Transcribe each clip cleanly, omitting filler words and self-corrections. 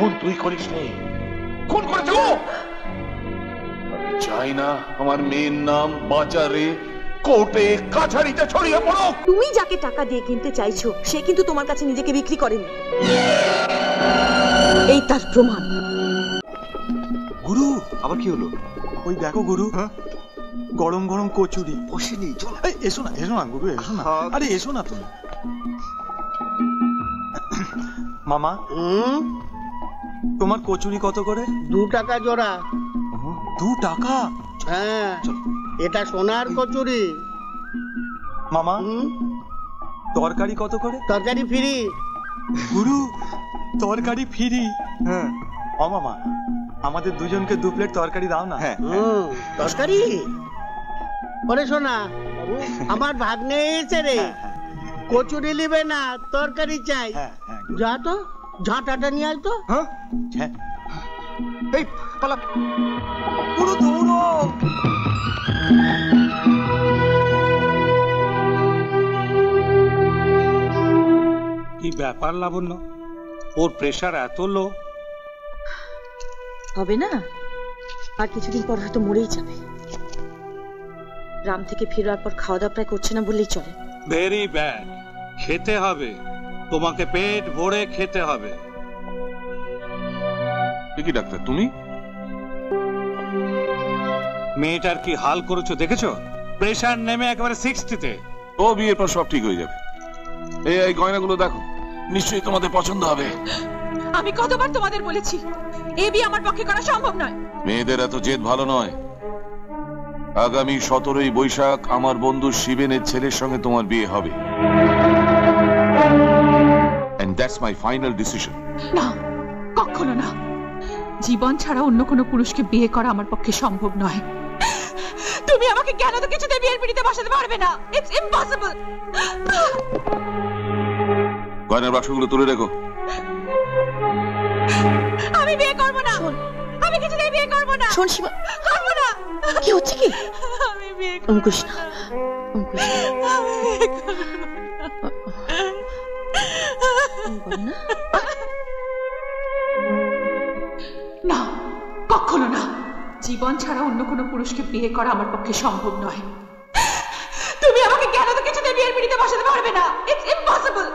খুন তুই করিসনি, খুন করেছো। আমি চাই না আমার মেয়ের নাম বাজারে কোর্টে কাছারিতে ছড়িয়ে পড়ুক। তুমি যাকে টাকা দিয়ে কিনতে চাইছো সে কিন্তু তোমার কাছে নিজেকে বিক্রি করেনি, এই তার প্রমাণ। গুরু আবার কি হলো? ওই দেখো গুরু, গরম গরম কচুরি। বসেনি, চল। এসো না, এসো না গুরু, এসো না। আরে এসো না তুমি। মামা, তোমার কচুরি কত করে? 2 টাকা জোড়া। 2 টাকা? হ্যাঁ, এটা সোনার কচুরি। মামা, তরকারি কত করে? তরকারি ফ্রি। গুরু, তরকারি ফ্রি? হ্যাঁ। ও মামা, আমাদের দুজনকে 2 প্লেট তরকারি দাও না। হ্যাঁ। তরকারি? ওরে সোনা, আমার ভাগ্নে এসে রে, কচুরি নিবে না, তরকারি চাই। যা তো, ঝাঁটাটা নিয়ে আয় তো। হ্যাঁ, এই পালা, পুরো দৌড়ো। কি ব্যাপার লাবণ্য, ওর প্রেশার এত লো? হবে না, আর কিছুদিন পর হয়তো মরেই যাবে। গ্রাম থেকে ফেরার পর খাওয়া দাওয়া প্রায় করছে না বললেই চলে। Very bad. খেতে হবে, তোমাকে পেট ভরে খেতে হবে। কি ডাক্তার তুমি? মেয়েটার কি হাল করেছো দেখেছো? প্রেশার নেমে একেবারে 60-তে। ও বিয়ের পর সব ঠিক হয়ে যাবে। এই গয়নাগুলো দেখো, নিশ্চয়ই তোমাদের পছন্দ হবে। আমি কতবার তোমাদের বলেছি এই বিয়ে আমার পক্ষে করা সম্ভব নয়। মেয়েদের এত জেদ ভালো নয়। আগামী 17ই বৈশাখ আমার বন্ধু শিবেনের ছেলের সঙ্গে তোমার বিয়ে হবে। And that's my final decision. না, কখনো না। জীবন ছাড়া অন্য কোনো পুরুষকে বিয়ে করা আমার পক্ষে সম্ভব নয়। তুমি আমাকে কেন তো কিছুতে বিয়ের পিড়িতে বসাতে পারবে না। It's impossible. গয়নার বাক্সগুলো তুলে রেখো। আমি বিয়ে করব না, আমি কিছুতেই বিয়ে করব না। শোন শিবা, করব না। কি হচ্ছে কি? আমি বিয়ে অঙ্কুশ না, অঙ্কুশ না, না, কখনো না। জীবন ছাড়া অন্য কোনো পুরুষকে বিয়ে করা আমার পক্ষে সম্ভব নয়। তুমি আমাকে কেন তো কিছুতে বিয়ের পিড়িতে বসাতে পারবে না। It's impossible.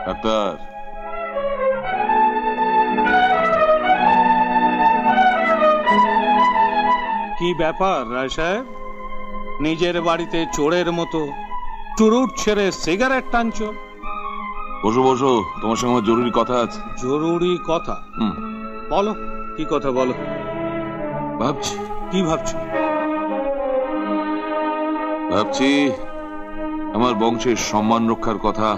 ডাক্তার, কি ব্যাপার রায় সাহেব, নিজের বাড়িতে চোরের মতো চুরুট ছেড়ে সিগারেট টানছো? বসো বসো, তোমার সঙ্গে আমার জরুরি কথা আছে। জরুরি কথা? বলো, কি কথা বলো। ভাবছি। কি ভাবছো? ভাবছি আমার বংশের সম্মান রক্ষার কথা,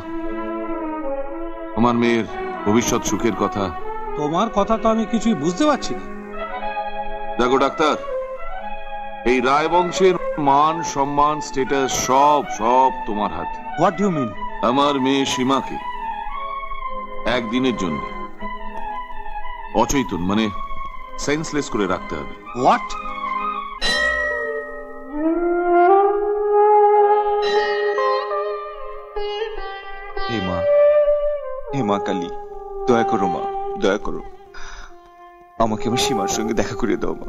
আমার মেয়ের ভবিষ্যৎ সুখের কথা। তোমার কথা তো আমি কিছুই বুঝতে পারছি না। দেখো ডাক্তার, এই রায় বংশের মান সম্মান স্ট্যাটাস সব সব তোমার হাতে। What do you mean? আমার মেয়ে সীমাকে একদিনের জন্য অচেতন মানে সেন্সলেস করে রাখতে হবে। হোয়াট? হে মা, হে মা কালী, দয়া করো মা, দয়া করো। আমাকে আমার সীমার সঙ্গে দেখা করে দাও মা,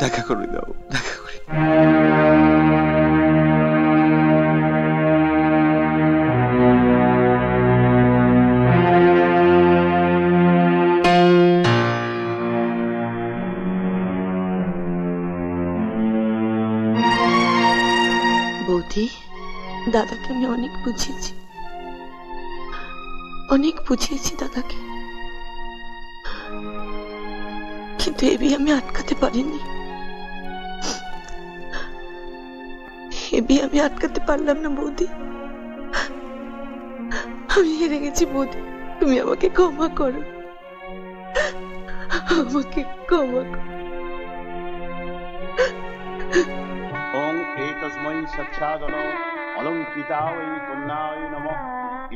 দেখা করে দাও, দেখা করে। বৌদি, দাদাকে আমি অনেক বুঝিয়েছি, অনেক বুঝিয়েছি দাদাকে, কিন্তু এ বিয়ে আমি আটকাতে পারিনি। এ বিয়ে আমি আটকাতে পারলাম না বৌদি, আমি হেরে গেছি বৌদি, তুমি আমাকে ক্ষমা করো, আমাকে ক্ষমা করো। ওং এতস্मै সচ্ছাদনো অলঙ্কৃতাयै কন্যাयै নমঃ।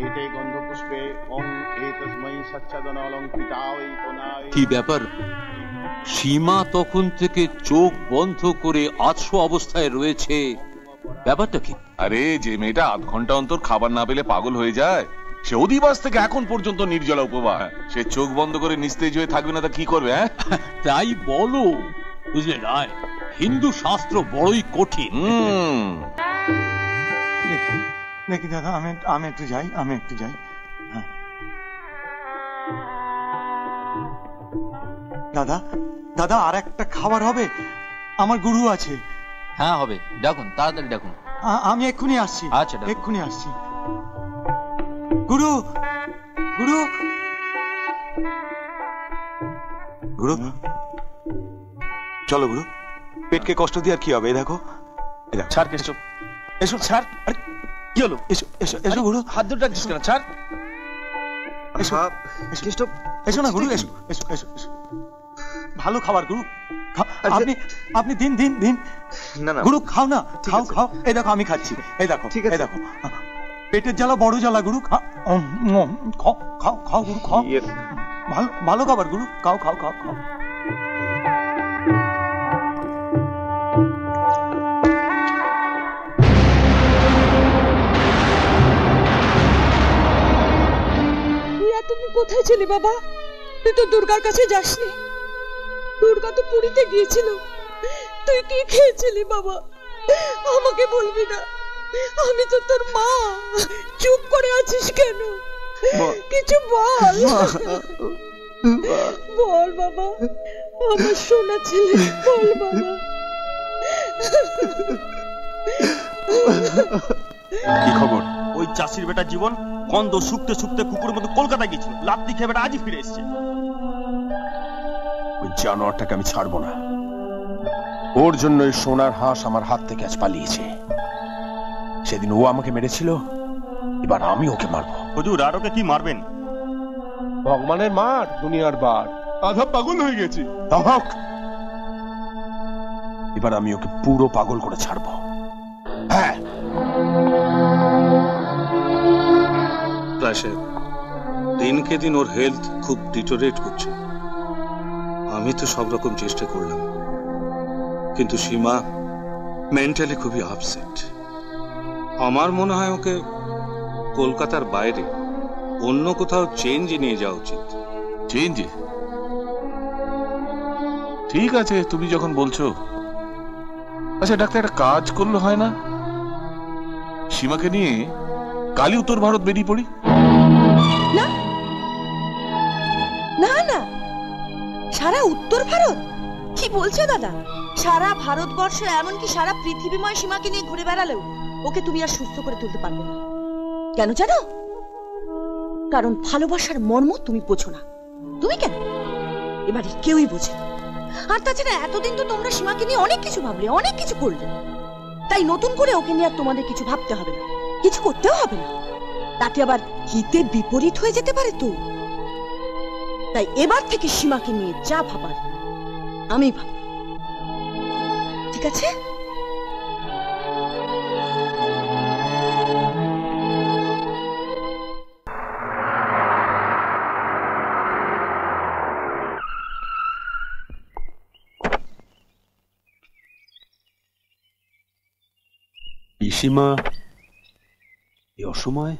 এতে গন্ধপুষ্পে ওং এতস্मै সচ্ছাদনো অলঙ্কৃতাयै কন্যাयै। কি ব্যাপার? সীমা তখন থেকে চোখ বন্ধ করে আছু অবস্থায় রয়েছে, ব্যাপারটা কি? আরে যে মেয়েটা আধ ঘন্টা অন্তর খাবার না পেলে পাগল হয়ে যায়, সে অধিবাস থেকে এখন পর্যন্ত নির্জলা উপবাস, সে চোখ বন্ধ করে নিস্তেজ হয়ে থাকবে না তা কি করবে? তাই বলো, বুঝলে রায়, হিন্দু শাস্ত্র বড়ই কঠিন। দেখি দাদা, আমি একটু যাই। দাদা আর একটা খাবার হবে? আমার গুরু আছে। হ্যাঁ হবে, ডাকুন, তাড়াতাড়ি ডাকুন। আমি এক্ষুনি আসছি। আচ্ছা, এক্ষুনি আসছি। গুরু গুরু গুরু চলো গুরু, পেটকে কষ্ট দিয়ে আর কি হবে? দেখো ছাড় কেশব, এসো ছাড়। আরে কি হলো? এসো এসো এসো গুরু, হাত ধরে রাখছিস কেন? ছাড়, এসো কেশব, এসো না গুরু, এসো এসো এসো এসো। ভালো খাবার গুরু, আপনি দিন দিন দিন। না না গুরু, খাও না, খাও। এই দেখো আমি খাচ্ছি, এই দেখো, এই দেখো। পেটের জ্বালা বড় জ্বালা গুরু, খাও গুরু, খাও। ভালো খাবার গুরু, খাও। তুই এতদিন কোথায় ছিলি বাবা? তুই তো দুর্গার কাছে যাসনি। দুর্গা তো পুরীতে গিয়েছিল। তুই কি খেয়েছিলি বাবা? আমাকে বলবি না? আমি তো তোর মা। চুপ করে আছিস কেন? কিছু বল। বল বাবা, আমার সোনা ছেলে, বল বাবা। কি খবর? ওই চাষির বেটার জীবন গন্ধ শুকতে শুকতে কুকুরের মতো কলকাতা গিয়েছিল, লাত্তি খেয়ে বেটা আজই ফিরে এসছে। ওই জানোয়ারটাকে আমি ছাড়বো না। ওর জন্য এই সোনার হাঁস আমার হাত থেকে আজ পালিয়েছে। সেদিন ও আমাকে মেরেছিল, এবার আমি ওকে মারবো। হুজুর, আর ওকে কি মারবেন? ভগবানের মার, দুনিয়ার বার, আধা পাগল হয়ে গেছি। এবার আমি ওকে পুরো পাগল করে ছাড়বো। হ্যাঁ দিনকে দিন ওর হেলথ খুব ডিটোরেট করছে। আমি তো সব রকম চেষ্টা করলাম, কিন্তু সীমা মেন্টালি খুবই আপসেট। আমার মনে হয় ওকে কলকাতার বাইরে অন্য কোথাও চেঞ্জে নিয়ে যাওয়া উচিত। চেঞ্জে? ঠিক আছে, তুমি যখন বলছো। আচ্ছা ডাক্তার, একটা কাজ করলে হয় না? সীমাকে নিয়ে কালই উত্তর ভারত বেরিয়ে পড়ি। না না না, সারা উত্তর ভারত? কি বলছো দাদা? সারা ভারতবর্ষ, এমনকি সারা পৃথিবীময় সীমাকে নিয়ে ঘুরে বেড়ালেও ওকে তুমি আর সুস্থ করে তুলতে পারবে না। কেন জানো? কারণ ভালোবাসার মর্ম তুমি বোঝো না। তুমি কেন, এবারে কেউই বোঝে। আর তাছাড়া এতদিন তো তোমরা সীমাকে নিয়ে অনেক কিছু ভাবলে, অনেক কিছু করলে। তাই নতুন করে ওকে নিয়ে আর তোমাদের কিছু ভাবতে হবে না, কিছু করতেও হবে না। তাতে আবার হিতে বিপরীত হয়ে যেতে পারে তো। তাই এবার থেকে সীমাকে নিয়ে যা ভাবার আমি ভাব, ঠিক আছে? পিসিমা এই অসময়?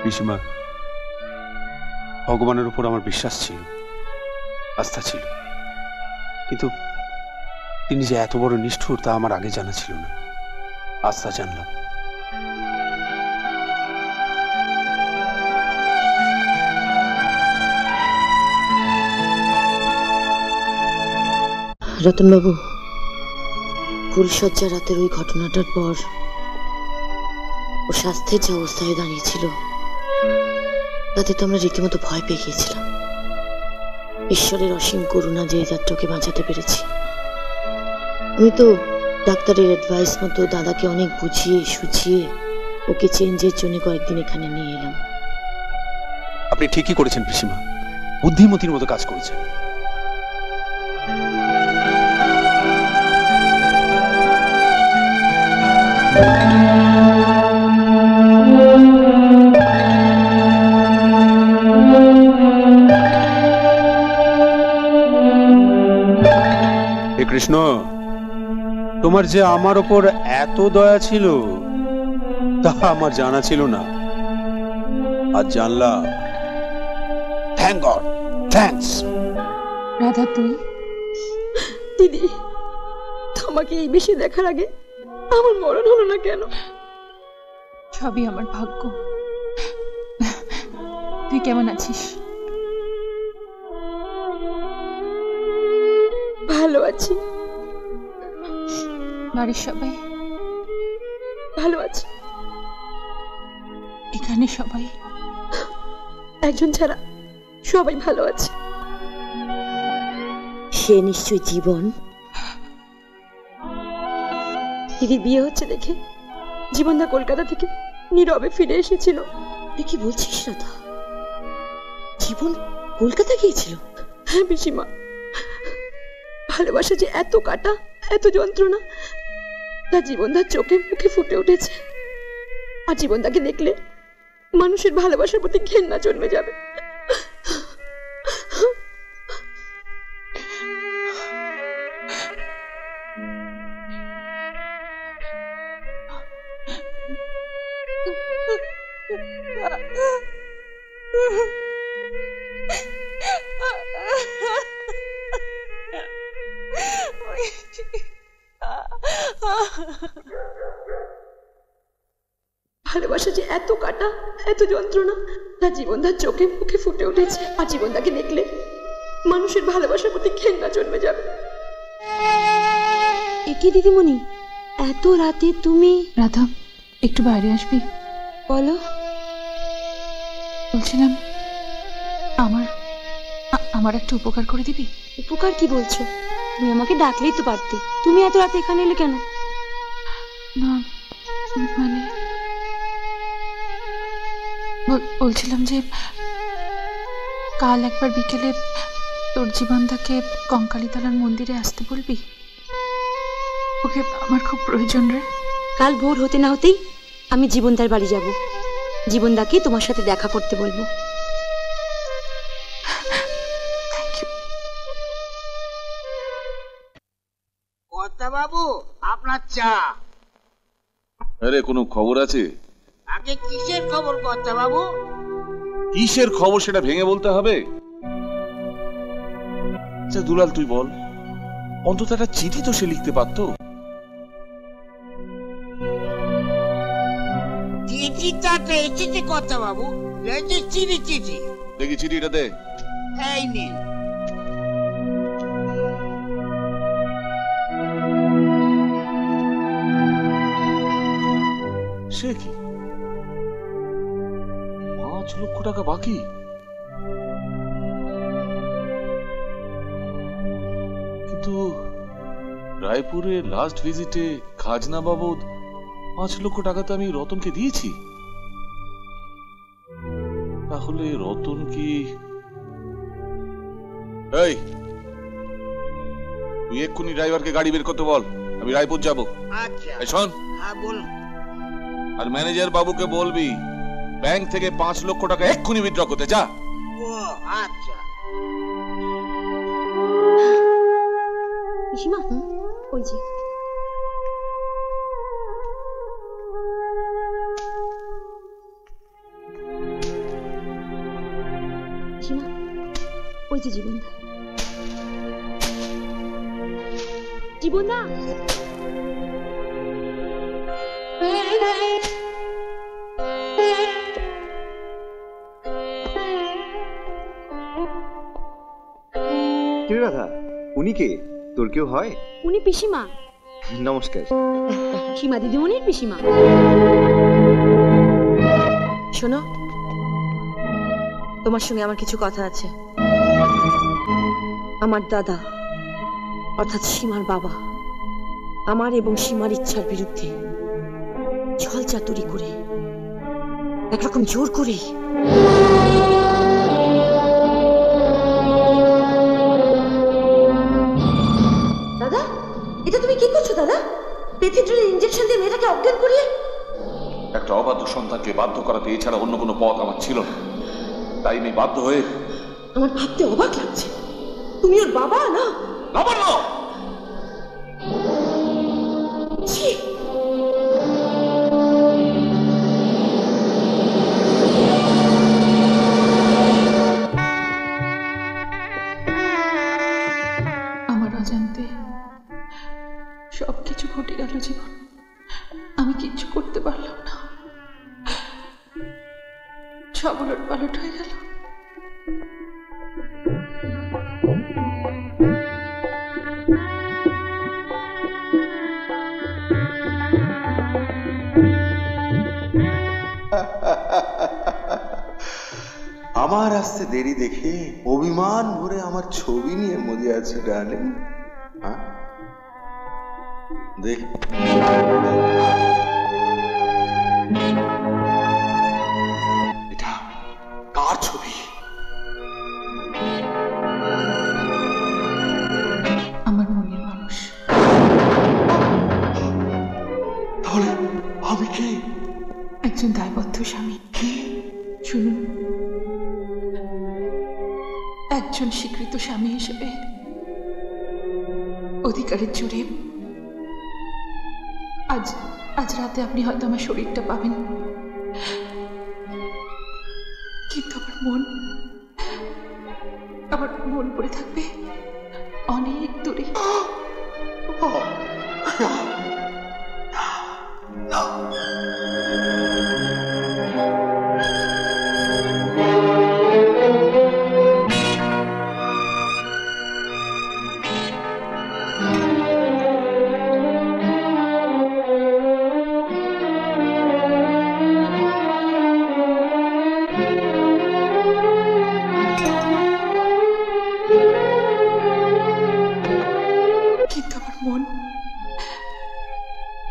পিসিমা, ভগবানের উপর আমার বিশ্বাস ছিল, আস্থা ছিল, কিন্তু তিনি যে এত বড় নিষ্ঠুর তা আমার আগে জানা ছিল না। আস্থা জানলাম। রতনবাবু, ফুলশয্যা রাতের ওই ঘটনাটার পর ও স্বাস্থ্যের যে অবস্থায় দাঁড়িয়েছিল, তাতে তো আমরা রীতিমতো ভয় পেয়ে গিয়েছিলাম। ঈশ্বরের অসীম করুণা যে এই যাত্রাকে বাঁচাতে পেরেছি। আমি তো ডাক্তারের অ্যাডভাইস মতো দাদাকে অনেক বুঝিয়ে সুঝিয়ে ওকে চেঞ্জের জন্য কয়েকদিন এখানে নিয়ে এলাম। আপনি ঠিকই করেছেন পিসিমা, বুদ্ধিমতীর মতো কাজ করেছেন। কৃষ্ণ, তোমার যে আমার ওপর এত দয়া ছিল তা আমার জানা ছিল না, আজ জানলাম। Thank god, thanks. রাধা, তুই? দিদি, তোমাকে এই বেশি দেখার আগে আমার মরণ হলো না কেন? সবই আমার ভাগ্য। তুই কেমন আছিস? ভালো আছি। বাড়ির সবাই ভালো আছে? এখানে সবাই? একজন ছাড়া সবাই ভালো আছে। সে নিশ্চয় জীবন। দিদির বিয়ে হচ্ছে দেখে জীবনদা কলকাতা থেকে নীরবে ফিরে এসেছিল। তুই কি বলছিস রাধা? জীবন কলকাতা গিয়েছিল? হ্যাঁ পিসিমা, ভালোবাসা যে এত কাটা, এত যন্ত্রণা তা জীবনদার চোখে মুখে ফুটে উঠেছে। আর জীবনদাকে দেখলে মানুষের ভালোবাসার প্রতি ঘেন্না জন্মে যাবে। ভালোবাসা যে এত কাটা, এত যন্ত্রণা তা জীবনদার চোখে মুখে ফুটে উঠেছে। আর জীবনদাকে দেখলে মানুষের ভালোবাসার প্রতি ঘেন্না জন্মে যাবে। একে দিদিমণি, এত রাতে তুমি? রাধা, একটু বাইরে আসবি? বলো। বলছিলাম আমার একটা উপকার করে দিবি? উপকার কি বলছো? তুমি আমাকে ডাকলেই তো পারতে। তুমি এত রাতে এখানে এলে কেন? না মানে বলছিলাম যে কাল একবার বিকেলে তোর জীবনদাকে কঙ্কালীতলার মন্দিরে আসতে বলবি। ওকে আমার খুব প্রয়োজন রে। কাল ভোর হতে না হতেই আমি জীবনদার বাড়ি যাব। জীবনদাকে তোমার সাথে দেখা করতে বলবো। কর্তা বাবু, আপনার চা। আরে কোনো খবর আছে? আগে কিসের খবর কর্তা বাবু? কিসের খবর সেটা ভেঙে বলতে হবে? আচ্ছা দুলাল, তুই বল, অন্তত একটা চিঠি তো সে লিখতে পারতো। চিঠিটা তো এসেছে কর্তা বাবু, রেজিস্ট্রি চিঠি। দেখি চিঠিটা দে। এই নিন। সে কি 5 লক্ষ টাকা বাকি? কিন্তু রায়পুরে লাস্ট ভিজিটে খাজনা বাবদ 5 লক্ষ টাকা তো আমি রতনকে দিয়েছি। তাহলে রতন কি? এই, তুই এক্ষুনি ড্রাইভারকে গাড়ি বের করতে বল, আমি রায়পুর যাব। আচ্ছা। শোন, হ্যাঁ বলুন। আর ম্যানেজার বাবুকে বলবি ব্যাংক থেকে 5 লক্ষ টাকা এক্ষুনি উইথড্র করতে। যা। ও আচ্ছা। পিসিমা, ওই যে পিসিমা, ওই যে জীবনদা। জীবনদা, রাধা, উনি কে? তোর কেউ হয়? উনি পিসিমা। নমস্কার। সীমা দিদিমণির পিসিমা। শোনো, তোমার সঙ্গে আমার কিছু কথা আছে। আমার দাদা অর্থাৎ সীমার বাবা আমার এবং সীমার ইচ্ছার বিরুদ্ধে ছল চাতুরি করে, একরকম জোর করে দাদা, এটা তুমি কি করছো দাদা? পেথিড্রিল ইনজেকশন দিয়ে মেয়েটাকে অজ্ঞান করিয়ে। একটা অবাধ্য সন্তানকে বাধ্য করাতে এছাড়া অন্য কোনো পথ আমার ছিল না, তাই আমি বাধ্য হয়ে। আমার ভাবতে অবাক লাগছে, তুমি ওর বাবা না? লাবণ্য, সব উলট পালট হয়ে গেল। আমার আসতে দেরি দেখে অভিমান ভরে আমার ছবি নিয়ে মজে আছে ডার্লিং। হ্যাঁ দেখ, এটা কার ছবি? আমার মনের মানুষ। তাহলে আমি কে? একজন দায়বদ্ধ স্বামী। শুনুন, একজন স্বীকৃত স্বামী হিসেবে অধিকারের জোরে আজ রাতে আপনি হয়তো আমার শরীরটা পাবেন, কিন্তু আমার মন পড়ে থাকবে অনেক দূরে।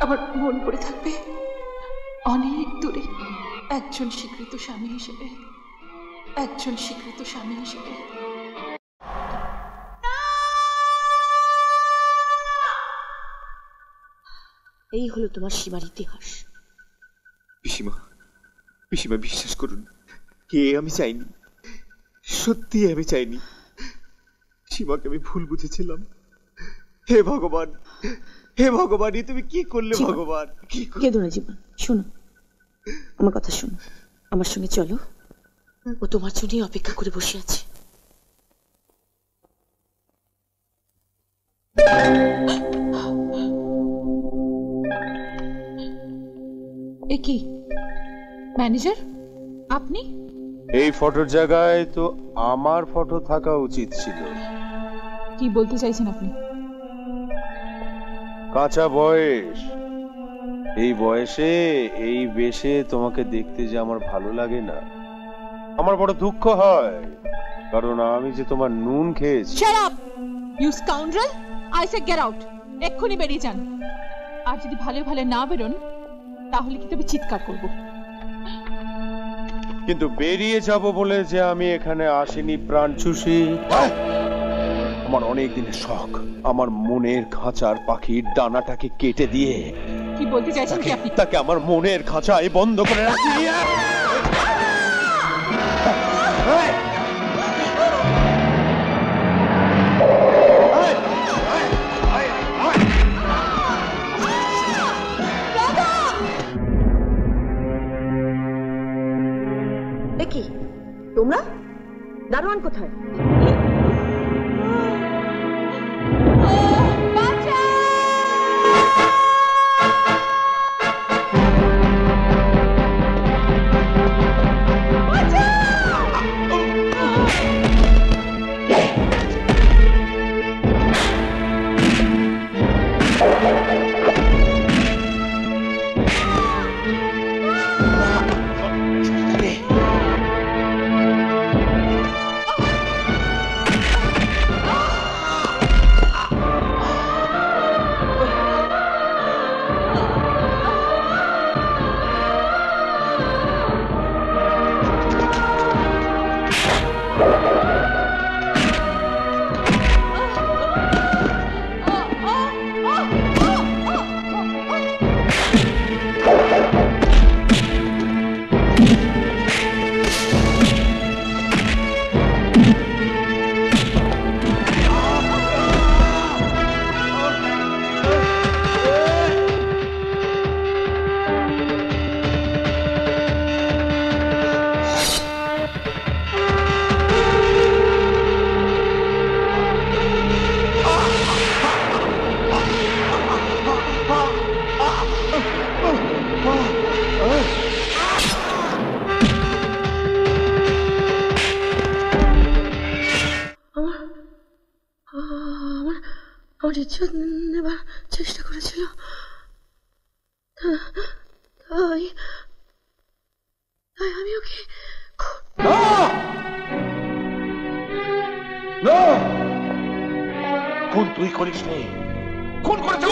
আমার মন পড়ে থাকবে অনেক দূরে একজন স্বীকৃত স্বামী হিসেবে। এই হলো তোমার সীমার ইতিহাস। পিসিমা, বিশ্বাস করুন, আমি চাইনি, সত্যি আমি চাইনি। সীমাকে আমি ভুল বুঝেছিলাম। হে ভগবান, তুমি কি করলে ভগবান? কেঁদো না জীবন, শোনো আমার কথা, শোনো, আমার সঙ্গে চলো। ও তোমার জন্যই অপেক্ষা করে বসে আছে। এ কি ম্যানেজার, আপনি? এই ফটোর জায়গায় তো আমার ফটো থাকা উচিত ছিল। কি বলতে চাইছেন আপনি? কাঁচা বয়স, এই বয়সে এই বেশে তোমাকে দেখতে যে আমার ভালো লাগে না। আমার বড় দুঃখ হয়, কারণ আমি যে তোমার নুন খেয়েছি। Shut up, you scoundrel! I say get out! এক্ষুনি বেরিয়ে যান। আর যদি ভালো না বেরোন তাহলে কি তবে চিৎকার করব। কিন্তু বেরিয়ে যাব বলে যে আমি এখানে আসিনি প্রাণ চুষি। আমার অনেক দিনের শখ, আমার মনের খাঁচার পাখির ডানাটাকে কেটে দিয়ে কি বলতে চাইছেন কি আপনি? তাকে আমার মনের খাঁচায় বন্ধ করে রাখি। কি তোমরা? দারোয়ান কোথায়? আমার ইজ্জত নেবার চেষ্টা করেছিল, তাই আমি ওকে খুন তুই করিস নি, খুন করেছ।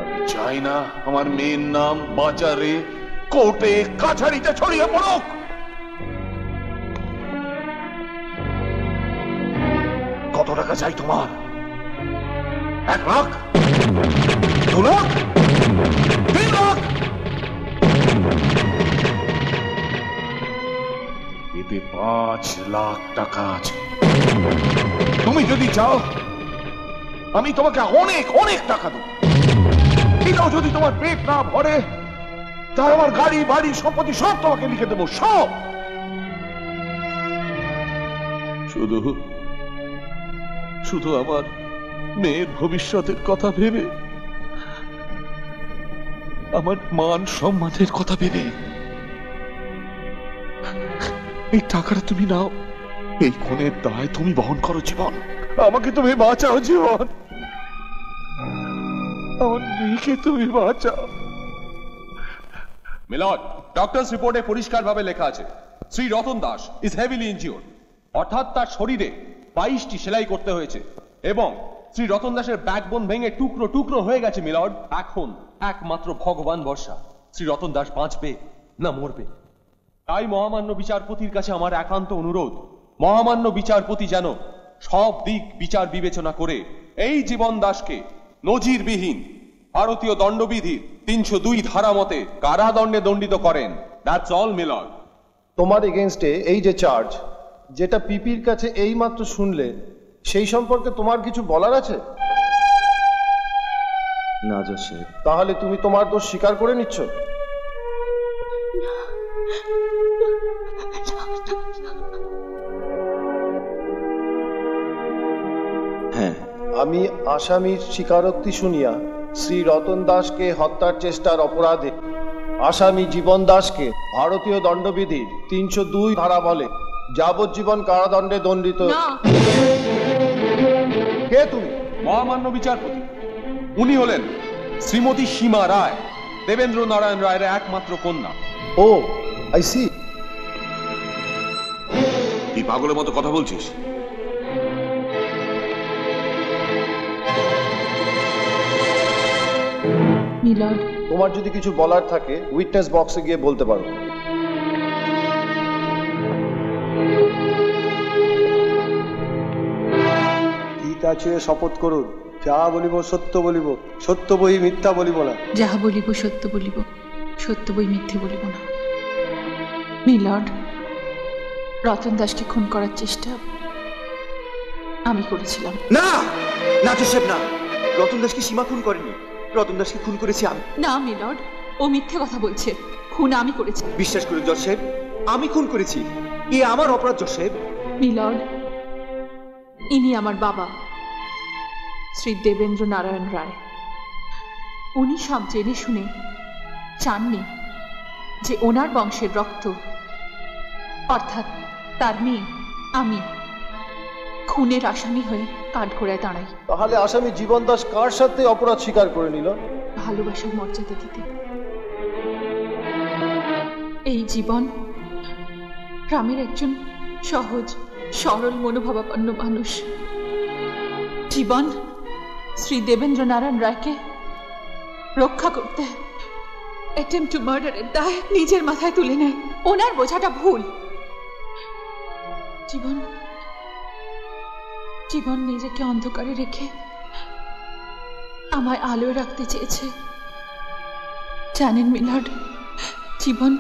আমি চাই না আমার মেয়ের নাম বাজারে কোর্টে কাছারিতে ছড়িয়ে পড়ুক। কত টাকা চাই তোমার? 1 লাখ, 2 লাখ, 3 লাখ? এতে 5 লাখ টাকা আছে। তুমি যদি চাও আমি তোমাকে অনেক অনেক টাকা দেবো। এটাও যদি তোমার পেট না ভরে, তাহলে আমার গাড়ি বাড়ি সম্পত্তি সব তোমাকে লিখে দেবো, সব। শুধু শুধু আমার মেয়ের ভবিষ্যতের কথা ভেবে, আমার মান সম্মানের কথা ভেবে এই টাকাটা তুমি নাও। এই খুনের দায় তুমি বহন করো জীবন। আমাকে তুমি বাঁচাও জীবন, আমার মেয়েকে তুমি বাঁচাও। মিলর্ড, ডক্টরস রিপোর্টে পরিষ্কারভাবে লেখা আছে Shri Ratan Das is heavily injured, অর্থাৎ তার শরীরে 22টি সেলাই করতে হয়েছে এবং শ্রী রতন দাসের ব্যাকবোন ভেঙে টুকরো টুকরো হয়ে গেছে। মিলর্ড, এখন একমাত্র ভগবান ভরসা, শ্রী রতন দাস বাঁচবে না মরবে। তাই মহামান্য বিচারপতির কাছে আমার একান্ত অনুরোধ, মহামান্য বিচারপতি যেন সব দিক বিচার বিবেচনা করে এই জীবন দাসকে নজিরবিহীন ভারতীয় দণ্ডবিধির 302 ধারা মতে কারাদণ্ডে দণ্ডিত করেন। That's all milord. তোমার এগেইনস্টে এই যে চার্জ, যেটা পিপির কাছে এই মাত্র শুনলে, সেই সম্পর্কে তোমার কিছু বলার আছে? না জোসেফ। তাহলে তুমি তোমার দোষ স্বীকার করে নিচ্ছ? হ্যাঁ। আমি আসামির স্বীকারোক্তি শুনিয়া শ্রী রতন দাসকে হত্যার চেষ্টার অপরাধে আসামি জীবন দাসকে ভারতীয় দণ্ডবিধির 302 ধারা বলে যাবজ্জীবন কারাদণ্ডে দণ্ডিত। কে তুমি? মহামান্য বিচারপতি, উনি হলেন শ্রীমতী সীমা রায়, দেবেন্দ্র নারায়ণ রায়ের একমাত্র কন্যা। ও, আই সি। তুই পাগলের মতো কথা বলছিস? মিলর্ড, তোমার যদি কিছু বলার থাকে উইটনেস বক্সে গিয়ে বলতে পারো। গীতা ছুঁয়ে শপথ করুন, যা বলিব সত্য বলিব, সত্য বই মিথ্যা বলিব না। যাহা বলিব সত্য বলিব, সত্য বই মিথ্যে বলিব না। মিলর্ড, রতন দাসকে খুন করার চেষ্টা আমি করেছিলাম। না না জোসেফ, না। রতন দাসকে সীমা খুন করেনি, রতন দাসকে খুন করেছি আমি। না মিলর্ড, ও মিথ্যে কথা বলছে। খুন আমি করেছি। বিশ্বাস করুন জোসেফ, আমি খুন করেছি। এ আমার অপরাধ জোসেফ। মিলর্ড, ইনি আমার বাবা শ্রী দেবেন্দ্র নারায়ণ রায়। উনি সব জেনে শুনে চাননি যে ওনার বংশের রক্ত, অর্থাৎ তার মেয়ে আমি, খুনের আসামি হয়ে কাঠগড়ায় দাঁড়াই। তাহলে আসামি জীবন দাস কার সাথে অপরাধ স্বীকার করে নিল? ভালোবাসার মর্যাদা দিতে। এই জীবন গ্রামের একজন সহজ সরল মনোভাবাপন্ন মানুষ। জীবন শ্রী দেবেন্দ্র নারায়ণ রায়কে রক্ষা করতে অ্যাটেম্পট টু মার্ডারের দায় নিজের মাথায় তুলে নেয়। ওনার বোঝাটা ভুল। জীবন জীবন নিজেকে অন্ধকারে রেখে আমায় আলোয় রাখতে চেয়েছে। জানেন মিলর্ড, জীবন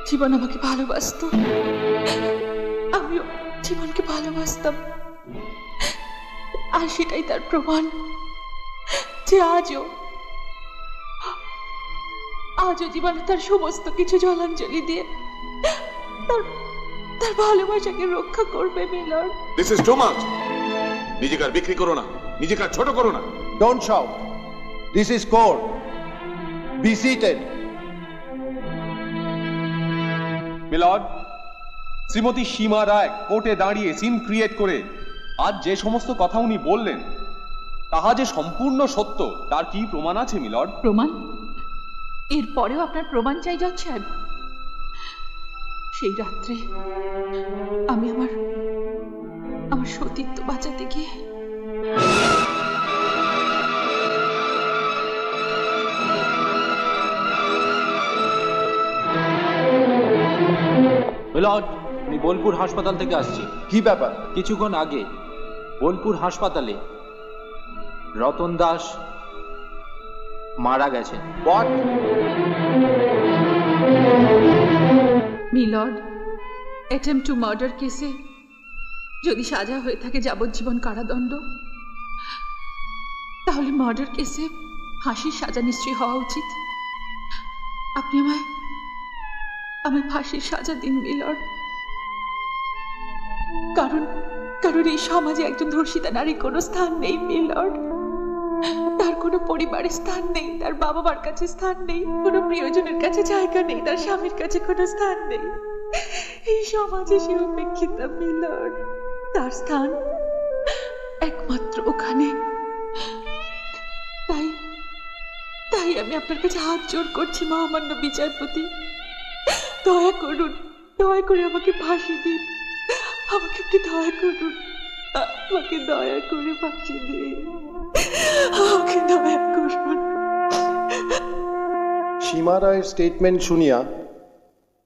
জীবন আমাকে ভালোবাসত, আমিও জীবনকে ভালোবাসতাম। আর সেটাই তার প্রমাণ যে আজও জীবনে তার সমস্ত কিছু জলাঞ্জলি দিয়ে তার ভালোবাসাকে রক্ষা করবে। Milord, this is too much. নিজেকে আর বিক্রি করো না, নিজেকে আর ছোট করো না। Don't shout, this is court. Be seated. Milord, Shrimati Seema Roy কোর্টে দাঁড়িয়ে সিন ক্রিয়েট করে আজ যে সমস্ত কথা উনি বললেন তাহা যে সম্পূর্ণ সত্য তার কি প্রমাণ আছে মিলর্ড? প্রমাণ? এরপরেও আপনার প্রমাণ চাই জজ সাহেব? সেই রাত্রে আমি আমার সতীত্ব বাঁচাতে গিয়ে মিলর্ড, আমি বোলপুর হাসপাতাল থেকে আসছি। কি ব্যাপার? কিছুক্ষণ আগে বোলপুর হাসপাতালে রতন দাস মারা গেছে। What? Milord, attempt to murder কেসে যদি সাজা হয়ে থাকে যাবজ্জীবন কারাদণ্ড, তাহলে মার্ডার কেসে ফাঁসির সাজা নিশ্চয়ই হওয়া উচিত। আপনি আমায় ফাঁসির সাজা দিন মিলর্ড। কারণ এই সমাজে একজন ধর্ষিতা নারীর কোনো স্থান নেই মিলর্ড। তার কোনো পরিবারের স্থান নেই, তার বাবা মার কাছে স্থান নেই, কোনো প্রিয়জনের কাছে জায়গা নেই, তার স্বামীর কাছে কোনো স্থান নেই। এই সমাজে সে উপেক্ষিত মিলর্ড। তার স্থান একমাত্র ওখানে। তাই আমি আপনার কাছে হাত জোড় করছি মহামান্য বিচারপতি, দয়া করুন, দয়া করে আমাকে ফাঁসি দিন। আমাকে আপনি দয়া করুন, আমাকে দয়া করে ফাঁসি দিন, আমাকে দয়া করুন। সীমা রায়ের স্টেটমেন্ট শুনিয়া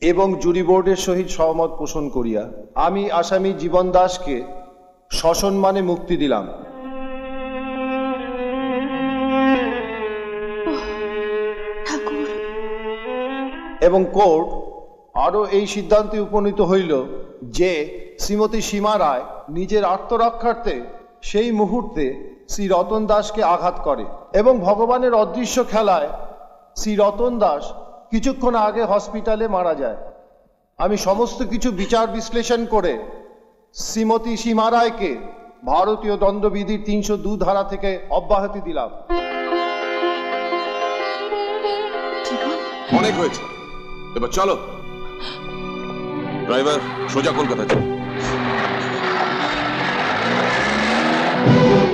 এবং জুরি বোর্ডের সহিত সহমত পোষণ করিয়া আমি আসামি জীবন দাসকে সসম্মানে মুক্তি দিলাম। এবং কোর্ট আরো এই সিদ্ধান্তে উপনীত হইল যে শ্রীমতী সীমা রায় নিজের আত্মরক্ষার্থে সেই মুহূর্তে শ্রী রতন দাসকে আঘাত করে এবং ভগবানের অদৃশ্য খেলায় শ্রী রতন দাস কিছুক্ষণ আগে হসপিটালে মারা যায়। আমি সমস্ত কিছু বিচার বিশ্লেষণ করে শ্রীমতী সীমা রায়কে ভারতীয় দণ্ডবিধির 302 ধারা থেকে অব্যাহতি দিলাম। অনেক হয়েছে, এবার চলো। ড্রাইভার সোজা কলকাতা চলো।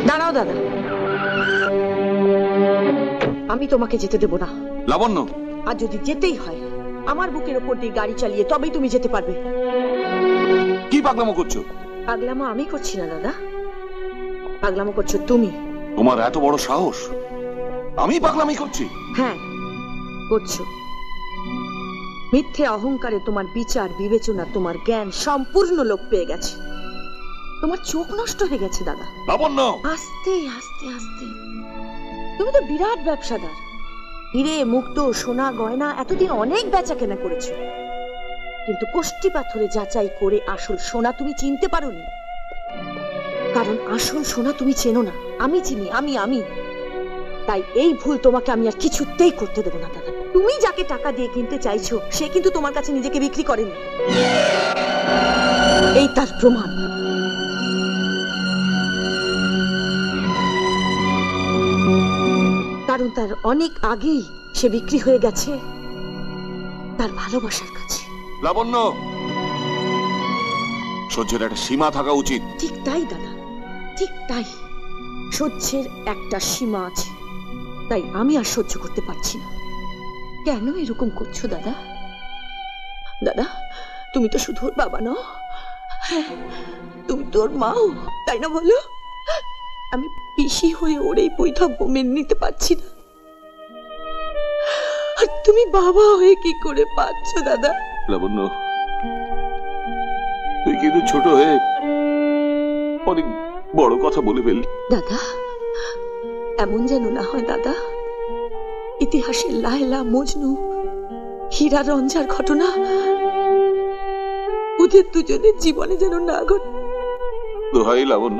দাঁড়াও দাদা, আমি তোমাকে যেতে দেব না। লাবণ্য, আর যদি যেতেই হয় আমার বুকের ওপর দিয়ে গাড়ি চালিয়ে তবেই তুমি যেতে পারবে। কি পাগলামো করছো? পাগলামো আমি করছি না দাদা, পাগলামো করছো তুমি। তোমার এত বড় সাহস? আমি পাগলামি করছি? হ্যাঁ করছো। মিথ্যে অহংকারে তোমার বিচার বিবেচনা, তোমার জ্ঞান সম্পূর্ণ লোপ পেয়ে গেছে। তোমার চোখ নষ্ট হয়ে গেছে দাদা। লাবণ্য, আস্তে আস্তে আস্তে। তুমি তো বিরাট ব্যবসাদার, হিরে মুক্তো সোনা গয়না এতদিন অনেক বেচা কেনা করেছো, কিন্তু কোষ্টি পাথরে যাচাই করে আসল সোনা তুমি চিনতে পারোনি। কারণ আসল সোনা তুমি চেনো না, আমি চিনি। আমি তাই এই ভুল তোমাকে আমি আর কিছুতেই করতে দেবো না দাদা। তুমি যাকে টাকা দিয়ে কিনতে চাইছো সে কিন্তু তোমার কাছে নিজেকে বিক্রি করেনি, এই তার প্রমাণ। কারণ তার অনেক আগেই সে বিক্রি হয়ে গেছে তার ভালোবাসার কাছে। লাবণ্য, সহ্যের একটা সীমা থাকা উচিত। ঠিক তাই দাদা, ঠিক তাই। সহ্যের একটা সীমা আছে, তাই আমি আর সহ্য করতে পারছি না। কেন এরকম করছো দাদা? দাদা, তুমি তো শুধু ওর বাবা নও, হ্যাঁ তুমি তো ওর মাও, তাই না বলো? আমি পিসি হয়ে ওর এই বৈধব্য মেনে নিতে পারছি না, আর তুমি বাবা হয়ে কি করে পাচ্ছ দাদা? লাবণ্য, তুই কিন্তু ছোট হয়ে অনেক বড় কথা বলে ফেললি। দাদা, এমন যেন না হয় দাদা ইতিহাসের লায়লা মজনু হীরা রঞ্জার ঘটনা ওদের দুজনের জীবনে যেন না ঘটে। দোহাই লাবণ্য,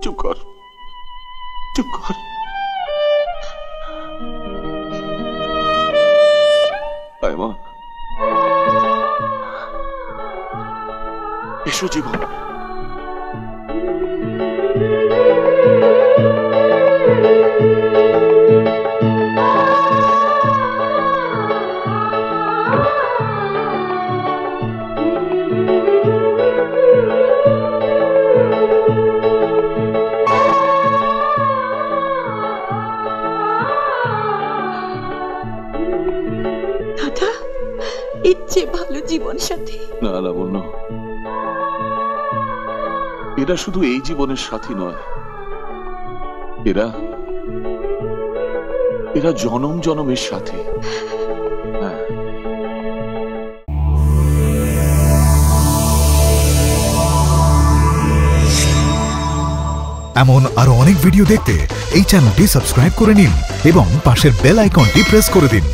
চুপ কর, চুপ কর। আয় মা, এসো জীবন। দাদা ইচ্ছে ভালো জীবন সাথী। না লাবণ্য, এরা শুধু এই জীবনের সাথী নয়, এরা জনম জনমের সাথী। হ্যাঁ, এমন আরো অনেক ভিডিও দেখতে এই চ্যানেলটি সাবস্ক্রাইব করে নিন এবং পাশের বেল আইকনটি প্রেস করে দিন।